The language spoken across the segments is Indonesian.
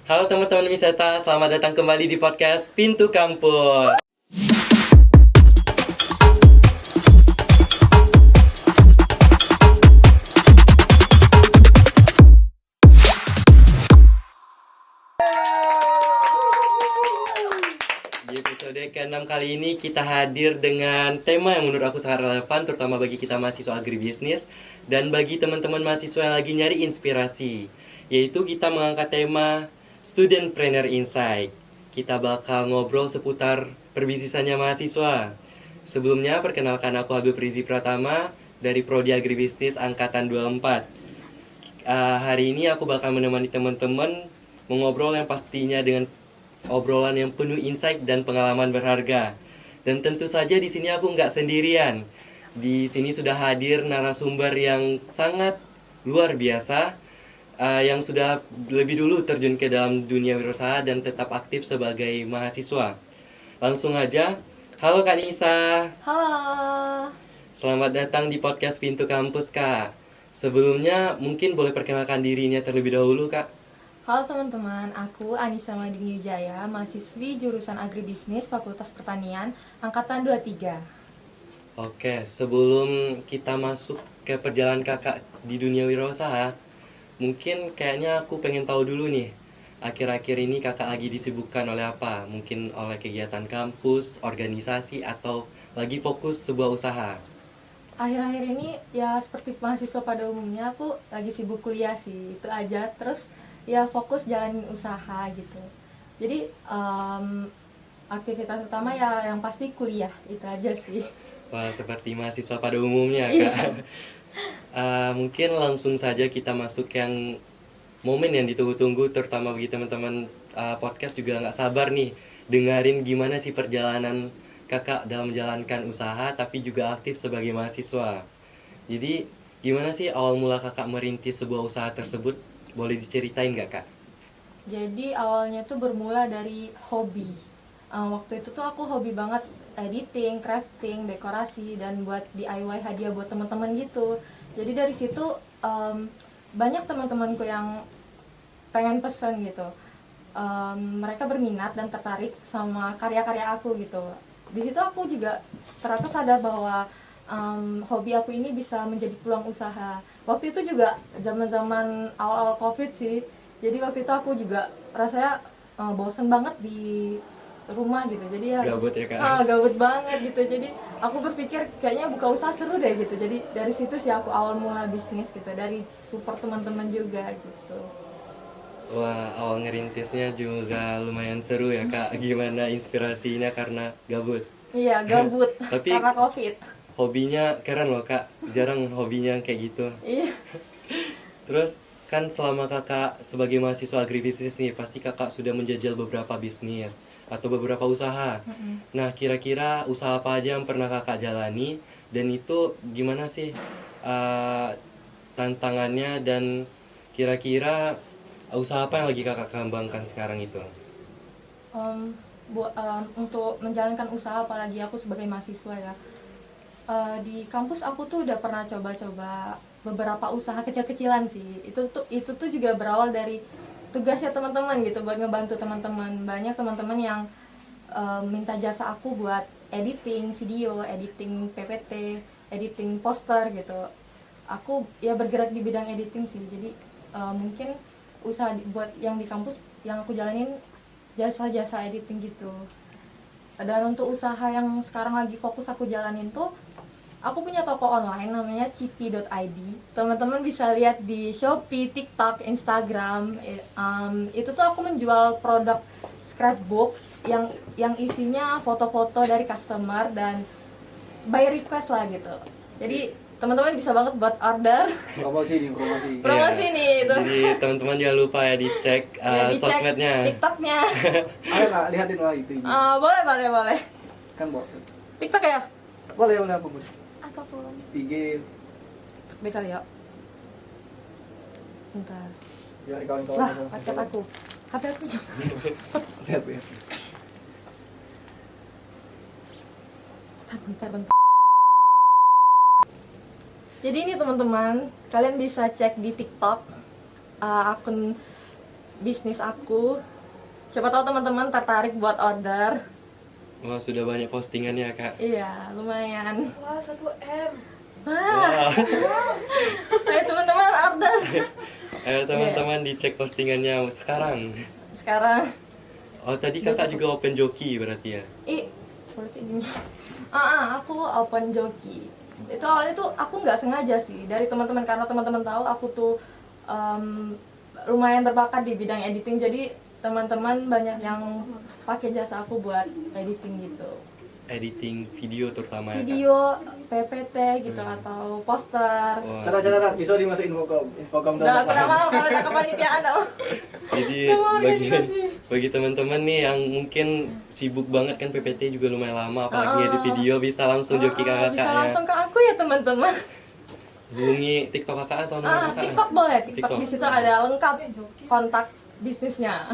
Halo teman-teman wisata, selamat datang kembali di podcast Pintu Kampus. Di episode ke-6 kali ini kita hadir dengan tema yang menurut aku sangat relevan, terutama bagi kita mahasiswa agribisnis dan bagi teman-teman mahasiswa yang lagi nyari inspirasi, yaitu kita mengangkat tema Studentpreneur Insight. Kita bakal ngobrol seputar perbisnisannya mahasiswa. Sebelumnya, perkenalkan aku Habib Rizi Pratama dari Prodi Agribisnis Angkatan 24. Hari ini aku bakal menemani teman-teman mengobrol yang pastinya dengan obrolan yang penuh insight dan pengalaman berharga. Dan tentu saja di sini aku nggak sendirian. Di sini sudah hadir narasumber yang sangat luar biasa, yang sudah lebih dulu terjun ke dalam dunia wirausaha dan tetap aktif sebagai mahasiswa. Langsung aja, halo Kak Nisa. Halo. Selamat datang di podcast Pintu Kampus, Kak. Sebelumnya mungkin boleh perkenalkan dirinya terlebih dahulu, Kak. Halo teman-teman, aku Anissa Madini Wijaya, mahasiswi jurusan Agribisnis Fakultas Pertanian, Angkatan 23. Oke, sebelum kita masuk ke perjalanan kakak di dunia wirausaha, mungkin kayaknya aku pengen tahu dulu nih, akhir-akhir ini kakak lagi disibukkan oleh apa? Mungkin oleh kegiatan kampus, organisasi, atau lagi fokus sebuah usaha? Akhir-akhir ini ya seperti mahasiswa pada umumnya, aku lagi sibuk kuliah sih, itu aja. Terus ya fokus jalanin usaha gitu. Jadi aktivitas utama ya yang pasti kuliah, itu aja sih. Wah, seperti mahasiswa pada umumnya, Kak. Iya. Mungkin langsung saja kita masuk yang momen yang ditunggu-tunggu, terutama bagi teman-teman podcast juga nggak sabar nih dengerin gimana sih perjalanan kakak dalam menjalankan usaha tapi juga aktif sebagai mahasiswa. Jadi gimana sih awal mula kakak merintis sebuah usaha tersebut? Boleh diceritain nggak, Kak? Jadi awalnya tuh bermula dari hobi. Waktu itu tuh aku hobi banget editing, crafting, dekorasi, dan buat DIY hadiah buat teman-teman gitu. Jadi dari situ banyak teman-temanku yang pengen pesen gitu. Mereka berminat dan tertarik sama karya-karya aku gitu. Di situ aku juga ternyata sadar bahwa hobi aku ini bisa menjadi peluang usaha. Waktu itu juga zaman-zaman awal-awal COVID sih. Jadi waktu itu aku juga rasanya bosen banget di rumah gitu. Jadi ya Gabut ya, Kak? gabut banget gitu. Jadi aku berpikir kayaknya buka usaha seru deh gitu. Jadi dari situ sih aku awal mula bisnis gitu. Dari support teman-teman juga gitu. Wah, awal ngerintisnya juga lumayan seru ya, Kak. Gimana inspirasinya karena gabut? Iya, gabut Tapi karena COVID. hobinya keren loh, Kak. Jarang hobinya kayak gitu. Iya. Terus kan selama kakak sebagai mahasiswa agribisnis nih, pasti kakak sudah menjajal beberapa bisnis atau beberapa usaha. Nah, kira-kira usaha apa aja yang pernah kakak jalani dan itu gimana sih eh, tantangannya, dan kira-kira usaha apa yang lagi kakak kembangkan sekarang itu? Untuk menjalankan usaha, apalagi aku sebagai mahasiswa ya, di kampus aku tuh udah pernah coba-coba beberapa usaha kecil-kecilan sih. Itu tuh juga berawal dari tugasnya teman-teman gitu, buat ngebantu teman-teman. Banyak teman-teman yang minta jasa aku buat editing video, editing PPT, editing poster gitu. Aku ya bergerak di bidang editing sih. Jadi mungkin usaha buat yang di kampus yang aku jalanin jasa-jasa editing gitu. Dan untuk usaha yang sekarang lagi fokus aku jalanin tuh, aku punya toko online namanya cipi.id. Teman-teman bisa lihat di Shopee, TikTok, Instagram. Itu tuh aku menjual produk scrapbook yang isinya foto-foto dari customer dan by request lah gitu. Jadi teman-teman bisa banget buat order. Promosi Iya. nih itu. Jadi teman-teman jangan lupa ya dicek Ya, dicek sosmednya. TikToknya. Ayo lah, lihatin lah itu. Boleh. Kan boleh. TikTok ya? Boleh apapun. Apapun. IG Baik kali ya. Bentar. ya kawan-kawan. Lah, paket aku. HP aku juga. Lihat ya. Bentar. Jadi ini teman-teman, kalian bisa cek di TikTok akun bisnis aku. Siapa tahu teman-teman tertarik buat order. Wah, sudah banyak postingannya, Kak. Iya, lumayan. Wah, 1M. Wah, Wah. ayo teman-teman order. Ayo teman-teman dicek postingannya sekarang. Sekarang, Oh, tadi Kakak juga open joki berarti ya? berarti gini. Aku open joki. Itu awalnya tuh aku nggak sengaja sih dari teman-teman, karena teman-teman tahu aku tuh lumayan berbakat di bidang editing. Jadi teman-teman banyak yang pakai jasa aku buat editing gitu. Editing video terutama ya, Kak? Video, PPT gitu atau poster. Wah, Catat, bisa dimasukin infocom tuh. Nggak pernah mau kalau ada kepanitiaan dong. jadi Mau bagi dikasih. bagi teman-teman nih yang mungkin sibuk banget kan, PPT juga lumayan lama, apalagi edit video, bisa langsung joki Bisa kakaknya. langsung ke aku ya teman-teman. Hubungi TikTok kakak atau nomor kakak? TikTok boleh. TikTok TikTok. di situ ada lengkap kontak bisnisnya.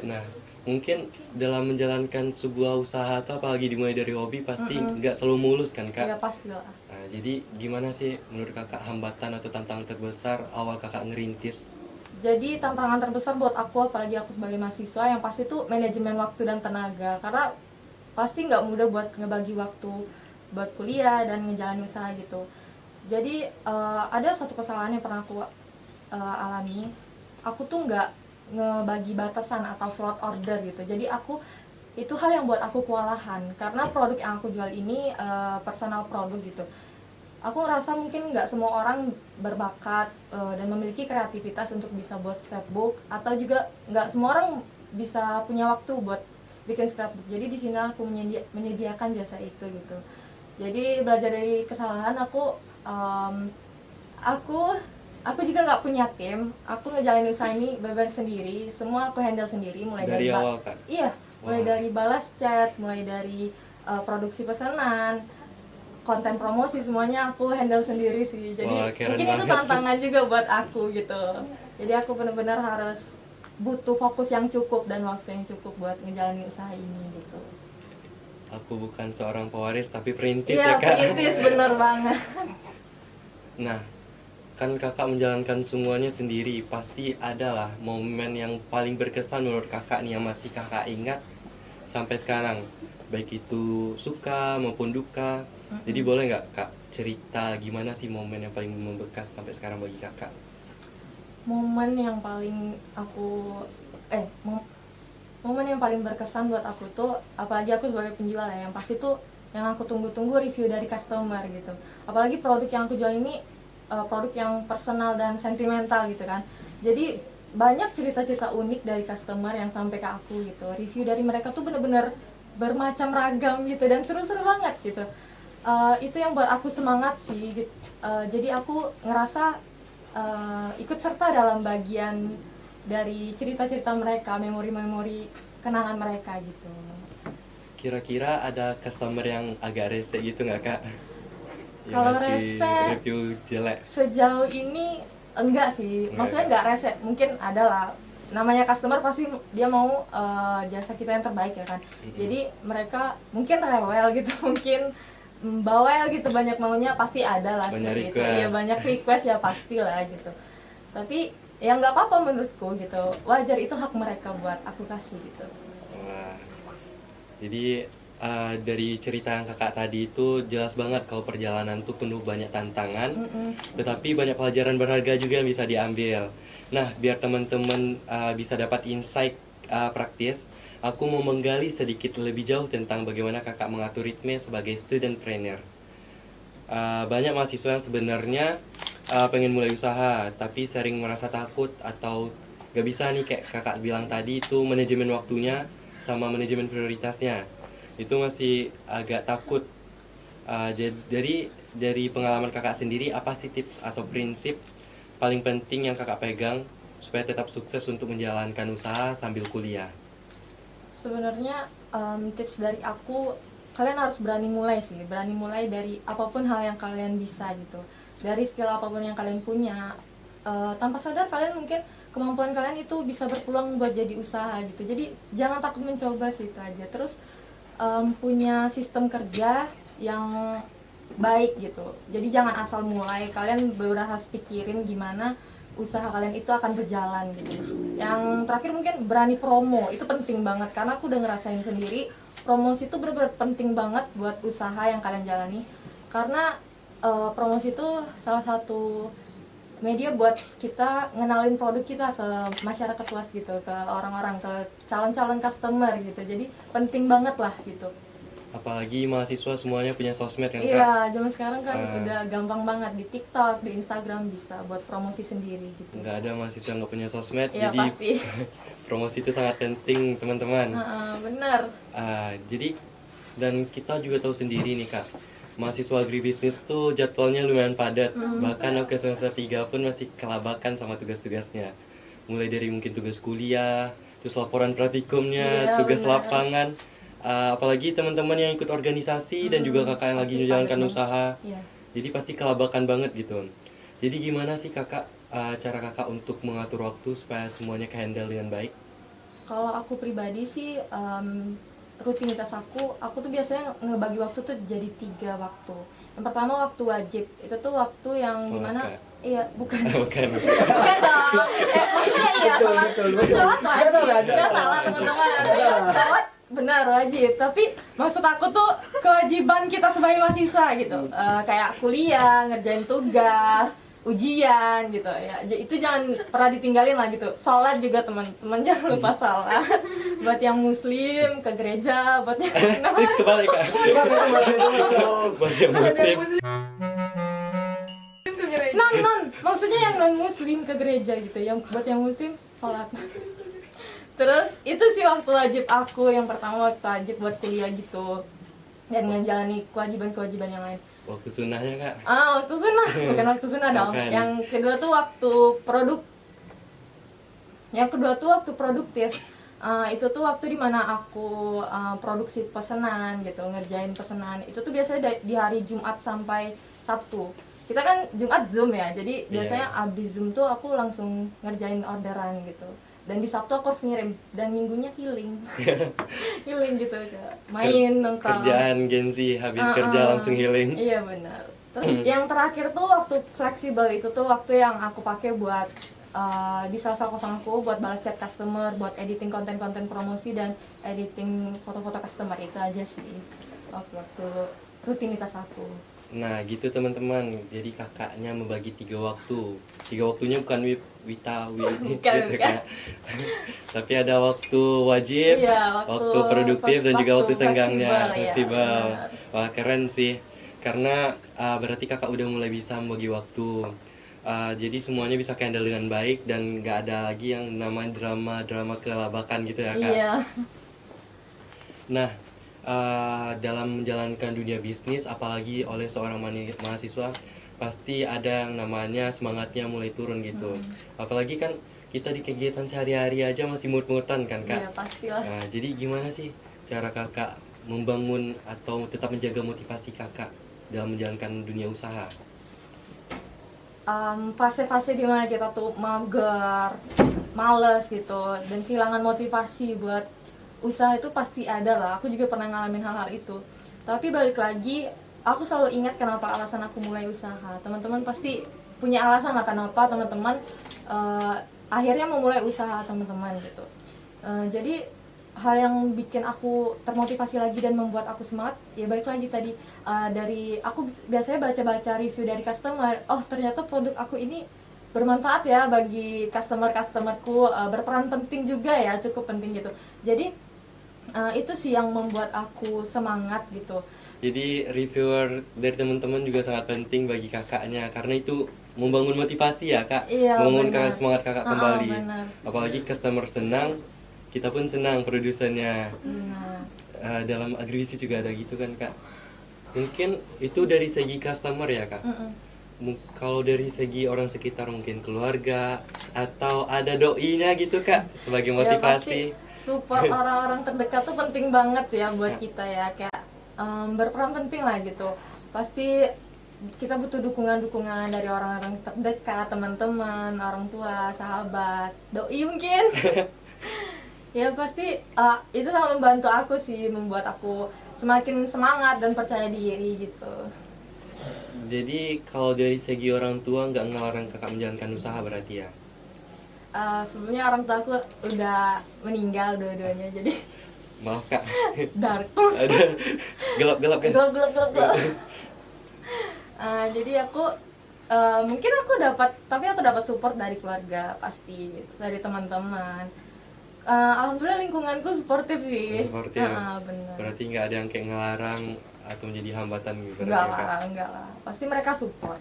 Nah, mungkin dalam menjalankan sebuah usaha atau apalagi dimulai dari hobi pasti nggak selalu mulus kan, Kak? Ya pastilah. Nah, jadi gimana sih menurut kakak hambatan atau tantangan terbesar awal kakak ngerintis? Jadi tantangan terbesar buat aku, apalagi aku sebagai mahasiswa, yang pasti tuh manajemen waktu dan tenaga. Karena pasti nggak mudah buat ngebagi waktu buat kuliah dan ngejalanin usaha gitu. Jadi ada satu kesalahan yang pernah aku alami. Aku tuh nggak ngebagi batasan atau slot order gitu. Jadi itu hal yang buat aku kewalahan, karena produk yang aku jual ini personal produk gitu. Aku ngerasa mungkin nggak semua orang berbakat dan memiliki kreativitas untuk bisa buat scrapbook, atau juga nggak semua orang bisa punya waktu buat bikin scrapbook. Jadi di sini aku menyediakan jasa itu gitu. Jadi belajar dari kesalahan aku juga nggak punya tim. Aku ngejalanin usaha ini benar sendiri. Semua aku handle sendiri, mulai Dari dari awal, Kak? Iya, mulai Wah. dari balas chat, mulai dari produksi pesanan, konten promosi, semuanya aku handle sendiri sih. Jadi Wah, keren mungkin itu banget sih. tantangan juga buat aku gitu. Jadi aku benar-benar harus butuh fokus yang cukup dan waktu yang cukup buat ngejalanin usaha ini gitu. Aku bukan seorang pewaris tapi perintis Iya, ya, Kak? perintis bener banget. Nah, kan kakak menjalankan semuanya sendiri, pasti adalah momen yang paling berkesan menurut kakak nih yang masih kakak ingat sampai sekarang, baik itu suka maupun duka. Jadi boleh nggak Kak cerita gimana sih momen yang paling membekas sampai sekarang bagi kakak? Momen yang paling momen yang paling berkesan buat aku tuh, apalagi aku sebagai penjual ya, yang pasti tuh yang aku tunggu-tunggu review dari customer gitu. Apalagi produk yang aku jual ini produk yang personal dan sentimental gitu kan. Jadi banyak cerita-cerita unik dari customer yang sampai ke aku gitu. Review dari mereka tuh bener-bener bermacam ragam gitu dan seru-seru banget gitu. Itu yang buat aku semangat sih gitu. Jadi aku ngerasa ikut serta dalam bagian dari cerita-cerita mereka, memori-memori kenangan mereka gitu. Kira-kira ada customer yang agak rese gitu nggak Kak? Yang Kalau ngasih rese, review jelek? sejauh ini enggak sih, maksudnya enggak rese, mungkin ada lah. Namanya customer pasti dia mau jasa kita yang terbaik ya kan. Jadi mereka mungkin rewel gitu, mungkin bawel gitu, banyak maunya pasti ada lah. Banyak seperti itu. request. Iya, banyak request ya pasti lah gitu. Tapi ya nggak apa-apa menurutku gitu, wajar, itu hak mereka buat aku kasih gitu. Wah. Jadi dari cerita yang kakak tadi itu jelas banget kalau perjalanan tuh penuh banyak tantangan, tetapi banyak pelajaran berharga juga yang bisa diambil. Nah, biar teman-teman bisa dapat insight praktis, aku mau menggali sedikit lebih jauh tentang bagaimana kakak mengatur ritme sebagai student trainer. Banyak mahasiswa yang sebenarnya pengen mulai usaha, tapi sering merasa takut atau gak bisa nih kayak kakak bilang tadi itu manajemen waktunya sama manajemen prioritasnya. Itu masih agak takut. Jadi dari pengalaman kakak sendiri, apa sih tips atau prinsip paling penting yang kakak pegang supaya tetap sukses untuk menjalankan usaha sambil kuliah? Sebenarnya tips dari aku, kalian harus berani mulai sih, berani mulai dari apapun hal yang kalian bisa gitu, dari skill apapun yang kalian punya. Tanpa sadar kalian mungkin kemampuan kalian itu bisa berpeluang buat jadi usaha gitu. Jadi jangan takut mencoba sih, itu aja. Terus punya sistem kerja yang baik gitu. Jadi jangan asal mulai, kalian benar harus pikirin gimana usaha kalian itu akan berjalan gitu. Yang terakhir mungkin berani promo, itu penting banget karena aku udah ngerasain sendiri promosi itu benar-benar penting banget buat usaha yang kalian jalani. Karena promosi itu salah satu media buat kita ngenalin produk kita ke masyarakat luas gitu, ke orang-orang, ke calon-calon customer gitu. Jadi penting banget lah gitu. Apalagi mahasiswa semuanya punya sosmed kan Kak? Iya, zaman sekarang kan udah gampang banget di TikTok, di Instagram bisa buat promosi sendiri gitu. Nggak ada mahasiswa yang nggak punya sosmed, Iya jadi pasti. promosi itu sangat penting teman-teman. Bener. Jadi dan kita juga tahu sendiri nih Kak, mahasiswa agribisnis tuh jadwalnya lumayan padat. Bahkan aku ke semester 3 pun masih kelabakan sama tugas-tugasnya. Mulai dari mungkin tugas kuliah, terus laporan praktikumnya, Iya, tugas benar. lapangan. Apalagi teman-teman yang ikut organisasi dan juga kakak yang lagi pasti menjalankan padat usaha. Iya. Jadi pasti kelabakan banget gitu. Jadi gimana sih kakak, cara kakak untuk mengatur waktu supaya semuanya ke-handle dengan baik? Kalau aku pribadi sih rutinitas aku tuh biasanya ngebagi waktu tuh jadi 3 waktu. Yang pertama waktu wajib, itu tuh waktu yang Sholat, dimana Kak. iya bukan Bukan. bukan dong. Maksudnya iya sholat wajib, nggak salah teman-teman. Sholat benar wajib, tapi maksud aku tuh kewajiban kita sebagai mahasiswa gitu. Kayak kuliah, ngerjain tugas, ujian gitu ya. Itu jangan pernah ditinggalin lah gitu. Sholat juga teman-teman jangan lupa sholat. Buat yang muslim ke gereja, buat yang Kebalik Kak. Buat yang muslim. non maksudnya yang non muslim ke gereja gitu. Yang buat yang muslim sholat. Terus itu sih waktu wajib aku. Yang pertama waktu wajib buat kuliah gitu dan ngejalani kewajiban-kewajiban yang lain. Waktu sunnahnya Kak. Waktu sunnah, bukan waktu sunnah dong. Bukan. Yang kedua tuh waktu waktu produktif. Itu tuh waktu dimana aku produksi pesanan gitu, ngerjain pesanan. Itu tuh biasanya di hari Jumat sampai Sabtu. Kita kan Jumat Zoom ya, jadi biasanya abis Zoom tuh aku langsung ngerjain orderan gitu. Dan di Sabtu aku harus ngirim, dan minggunya healing. Healing gitu kayak main nongkrong. Kerjaan Gen Z habis kerja langsung healing. Iya benar. Terus yang terakhir tuh waktu fleksibel, itu tuh waktu yang aku pakai buat di sela-sela kosong aku buat balas chat customer, buat editing konten-konten promosi dan editing foto-foto customer. Itu aja sih waktu rutinitas aku. Nah gitu teman-teman, jadi kakaknya membagi 3 waktu. 3 waktunya bukan Bukan, gitu bukan. kan. Tapi ada waktu wajib, Iya, waktu produktif dan juga waktu senggangnya, fleksibel, fleksibel. iya, Wah keren sih, karena berarti kakak udah mulai bisa membagi waktu. Jadi semuanya bisa handle dengan baik dan nggak ada lagi yang namanya drama kelabakan gitu ya kak. Iya. Nah, dalam menjalankan dunia bisnis, apalagi oleh seorang mahasiswa, pasti ada yang namanya semangatnya mulai turun gitu. Apalagi kan kita di kegiatan sehari-hari aja masih mut-mutan kan Iya, kak. pastilah. Nah, jadi gimana sih cara kakak membangun atau tetap menjaga motivasi kakak dalam menjalankan dunia usaha? Fase-fase dimana kita tuh mager, males gitu, dan kehilangan motivasi buat usaha itu pasti ada lah. Aku juga pernah ngalamin hal-hal itu. Tapi balik lagi, aku selalu ingat kenapa alasan aku mulai usaha. Teman-teman pasti punya alasan lah kenapa teman-teman akhirnya memulai usaha teman-teman gitu. Jadi hal yang bikin aku termotivasi lagi dan membuat aku semangat, ya balik lagi tadi, dari aku biasanya baca-baca review dari customer. Oh ternyata produk aku ini bermanfaat ya bagi customerku, berperan penting juga ya, cukup penting gitu. Jadi itu sih yang membuat aku semangat gitu. Jadi reviewer dari teman-teman juga sangat penting bagi kakaknya, karena itu membangun motivasi ya kak, Iya, membangun benar. semangat kakak kembali. Benar. Apalagi customer senang, kita pun senang produsennya. Nah, Dalam agribisnis juga ada gitu kan kak. Mungkin itu dari segi customer ya kak. Kalau dari segi orang sekitar mungkin keluarga atau ada doinya gitu kak sebagai ya pasti motivasi. support orang-orang terdekat tuh penting banget ya buat kita ya, kayak berperan penting lah gitu. Pasti kita butuh dukungan-dukungan dari orang-orang terdekat, teman-teman, orang tua, sahabat, doi mungkin. Ya pasti itu sangat membantu aku sih, membuat aku semakin semangat dan percaya diri gitu. Jadi kalau dari segi orang tua nggak ngelarang kakak menjalankan usaha berarti ya? Sebelumnya orang tua aku udah meninggal dua-duanya, jadi Maaf kak. dark. Ada gelap-gelap kan? Gelap. Jadi aku mungkin aku dapat support dari keluarga pasti, gitu, dari teman-teman. Alhamdulillah lingkunganku suportif sih. Seperti Benar. berarti nggak ada yang kayak ngelarang atau menjadi hambatan gitu Enggak berarti ya, Kak? lah, enggak lah. Pasti mereka support.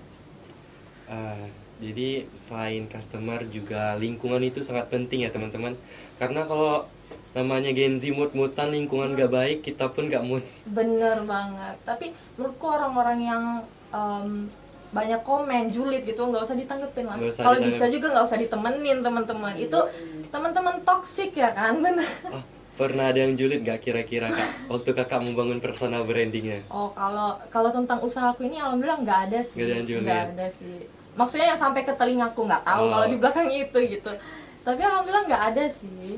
Jadi selain customer juga lingkungan itu sangat penting ya teman-teman. Karena kalau namanya Gen Z mood-moodan, lingkungan nggak baik, kita pun nggak mood. Bener banget. Tapi menurutku orang-orang yang banyak komen, julid gitu, nggak usah ditanggepin lah. Nggak usah Kalau ditanggep. bisa juga nggak usah ditemenin teman-teman. Itu teman-teman toksik ya kan, bener. Pernah ada yang julid nggak kira-kira kak? Waktu kakak membangun personal brandingnya? Oh, kalau tentang usahaku ini alhamdulillah nggak ada sih. Nggak ada yang julid? Nggak ada sih. Maksudnya yang sampai ke telingaku, nggak tahu Oh. kalau di belakang itu gitu. Tapi alhamdulillah nggak ada sih.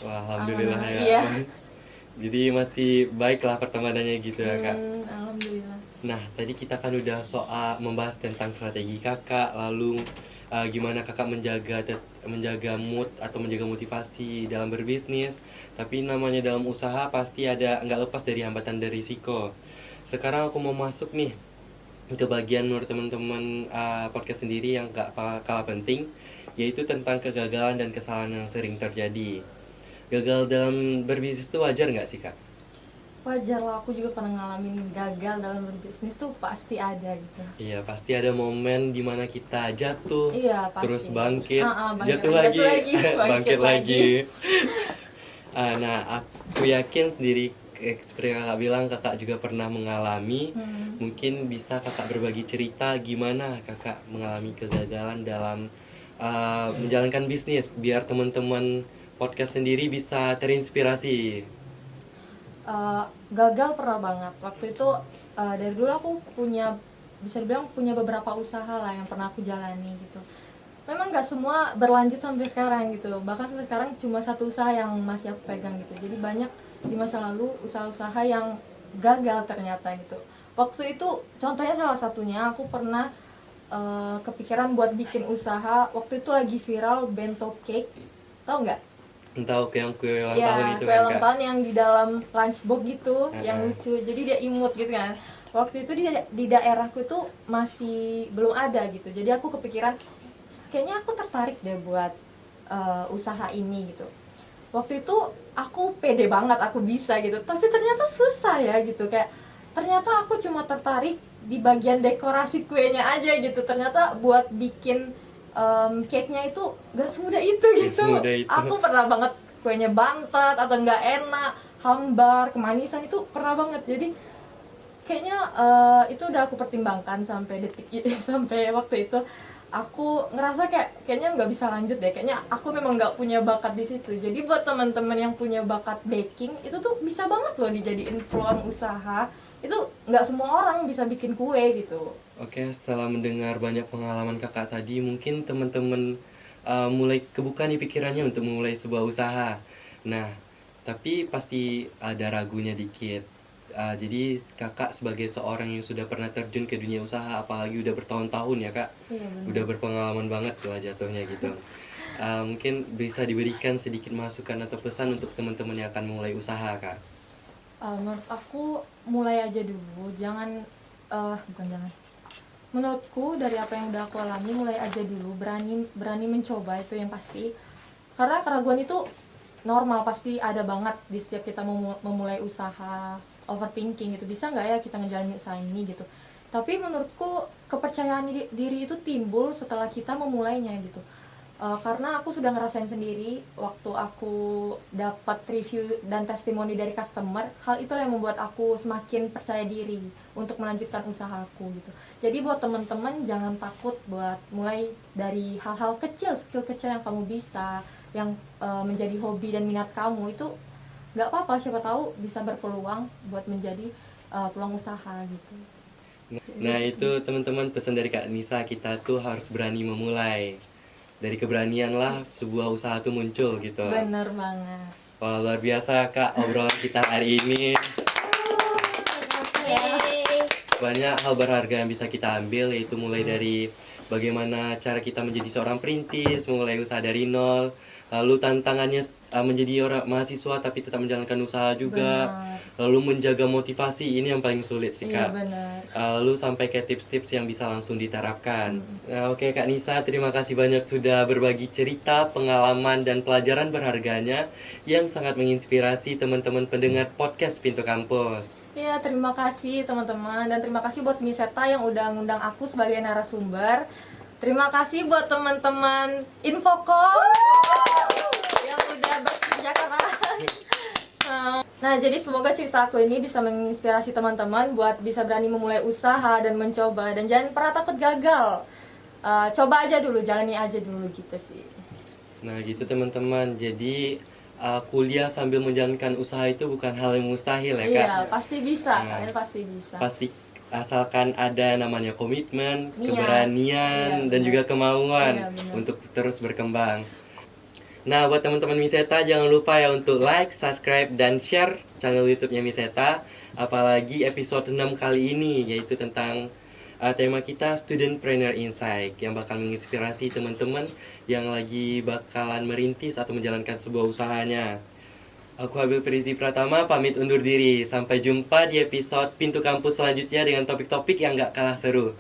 Wah, alhamdulillah ya. Iya. Jadi masih baik lah pertemanannya gitu ya kak. Alhamdulillah. Nah, tadi kita kan udah soal membahas tentang strategi kakak, lalu gimana kakak menjaga mood atau menjaga motivasi dalam berbisnis. Tapi namanya dalam usaha pasti ada nggak lepas dari hambatan dan risiko. Sekarang aku mau masuk nih ke bagian menurut teman-teman podcast sendiri yang gak kalah penting, yaitu tentang kegagalan dan kesalahan yang sering terjadi. Gagal dalam berbisnis itu wajar nggak sih kak? Wajar lah, aku juga pernah ngalamin gagal dalam berbisnis tuh pasti ada gitu. Iya, pasti ada momen dimana kita jatuh, Iya, pasti. terus bangkit, Bangkit jatuh lagi, lagi, bangkit lagi. lagi. Nah, aku yakin sendiri, seperti kakak bilang, kakak juga pernah mengalami. Mungkin bisa kakak berbagi cerita gimana kakak mengalami kegagalan dalam menjalankan bisnis, biar teman-teman podcast sendiri bisa terinspirasi. Gagal pernah banget. Waktu itu dari dulu aku bisa dibilang punya beberapa usaha lah yang pernah aku jalani gitu. Memang nggak semua berlanjut sampai sekarang gitu. Bahkan sampai sekarang cuma satu usaha yang masih aku pegang gitu. Jadi banyak di masa lalu usaha-usaha yang gagal ternyata gitu. Waktu itu contohnya salah satunya aku pernah kepikiran buat bikin usaha. Waktu itu lagi viral bento cake, tau nggak? Entah yang kue ulang Ya, tahun itu kue kan ulang kak. tahun yang di dalam lunchbox gitu, yang Uh-uh. lucu. Jadi dia imut gitu kan. Waktu itu di daerahku itu masih belum ada gitu. Jadi aku kepikiran kayaknya aku tertarik deh buat usaha ini gitu. Waktu itu aku pede banget aku bisa gitu. Tapi ternyata susah ya gitu, kayak ternyata aku cuma tertarik di bagian dekorasi kuenya aja gitu. Ternyata buat bikin cake-nya itu gak semudah itu gitu. semudah itu. Aku pernah banget kuenya bantet atau nggak enak, hambar, kemanisan itu pernah banget. Jadi kayaknya itu udah aku pertimbangkan sampai detik sampai waktu itu aku ngerasa kayaknya nggak bisa lanjut deh. Kayaknya aku memang nggak punya bakat di situ. Jadi buat teman-teman yang punya bakat baking itu tuh bisa banget loh dijadiin peluang usaha. Itu nggak semua orang bisa bikin kue gitu. Oke, setelah mendengar banyak pengalaman kakak tadi, mungkin teman-teman mulai kebuka nih pikirannya untuk memulai sebuah usaha. Nah, tapi pasti ada ragunya dikit. Jadi kakak sebagai seorang yang sudah pernah terjun ke dunia usaha, apalagi udah bertahun-tahun ya kak, Iya, benar. udah berpengalaman banget lah jatuhnya gitu. Mungkin bisa diberikan sedikit masukan atau pesan untuk teman-teman yang akan mulai usaha kak. Menurut aku mulai aja dulu, bukan jangan. Menurutku dari apa yang udah aku alami, mulai aja dulu, berani mencoba, itu yang pasti. Karena keraguan itu normal, pasti ada banget di setiap kita memulai usaha. Overthinking gitu, bisa nggak ya kita ngejalanin usaha ini gitu. Tapi menurutku kepercayaan diri itu timbul setelah kita memulainya gitu. Karena aku sudah ngerasain sendiri waktu aku dapat review dan testimoni dari customer, hal itulah yang membuat aku semakin percaya diri untuk melanjutkan usahaku gitu. Jadi buat teman-teman jangan takut buat mulai dari hal-hal kecil, skill kecil yang kamu bisa, yang menjadi hobi dan minat kamu itu nggak apa-apa, siapa tahu bisa berpeluang buat menjadi peluang usaha gitu. Nah itu teman-teman pesan dari Kak Nisa, kita tuh harus berani memulai. Dari keberanian lah sebuah usaha tuh muncul gitu. Bener banget. Wah luar biasa kak obrolan kita hari ini. banyak hal berharga yang bisa kita ambil, yaitu mulai dari bagaimana cara kita menjadi seorang perintis, mulai usaha dari nol, lalu tantangannya menjadi orang mahasiswa tapi tetap menjalankan usaha juga, lalu menjaga motivasi, ini yang paling sulit sih Iya Kak. benar. Lalu sampai ke tips-tips yang bisa langsung diterapkan. Nah, oke Kak Nisa, terima kasih banyak sudah berbagi cerita, pengalaman, dan pelajaran berharganya yang sangat menginspirasi teman-teman pendengar podcast Pintu Kampus. Iya, terima kasih teman-teman, dan terima kasih buat Miseta yang udah ngundang aku sebagai narasumber. Terima kasih buat teman-teman Infocom yang udah bekerja keras. Nah, jadi semoga cerita aku ini bisa menginspirasi teman-teman buat bisa berani memulai usaha dan mencoba, dan jangan pernah takut gagal. Coba aja dulu, jalani aja dulu gitu sih. Nah gitu teman-teman, jadi kuliah sambil menjalankan usaha itu bukan hal yang mustahil ya Kak. Iya, pasti bisa. Nah. Kalian pasti bisa. Pasti asalkan ada namanya komitmen, Niat. keberanian, Iya, dan benar. juga kemauan Iya, benar. untuk terus berkembang. Nah, buat teman-teman Miseta jangan lupa ya untuk like, subscribe, dan share channel YouTube-nya Miseta. Apalagi episode 6 kali ini, yaitu tentang tema kita Studentpreneur Insight, yang bakal menginspirasi teman-teman yang lagi bakalan merintis atau menjalankan sebuah usahanya. Aku Habil Prizi Pratama pamit undur diri. Sampai jumpa di episode Pintu Kampus selanjutnya dengan topik-topik yang gak kalah seru.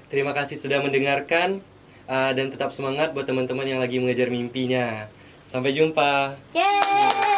Terima kasih sudah mendengarkan, dan tetap semangat buat teman-teman yang lagi mengejar mimpinya. Sampai jumpa. Yeay!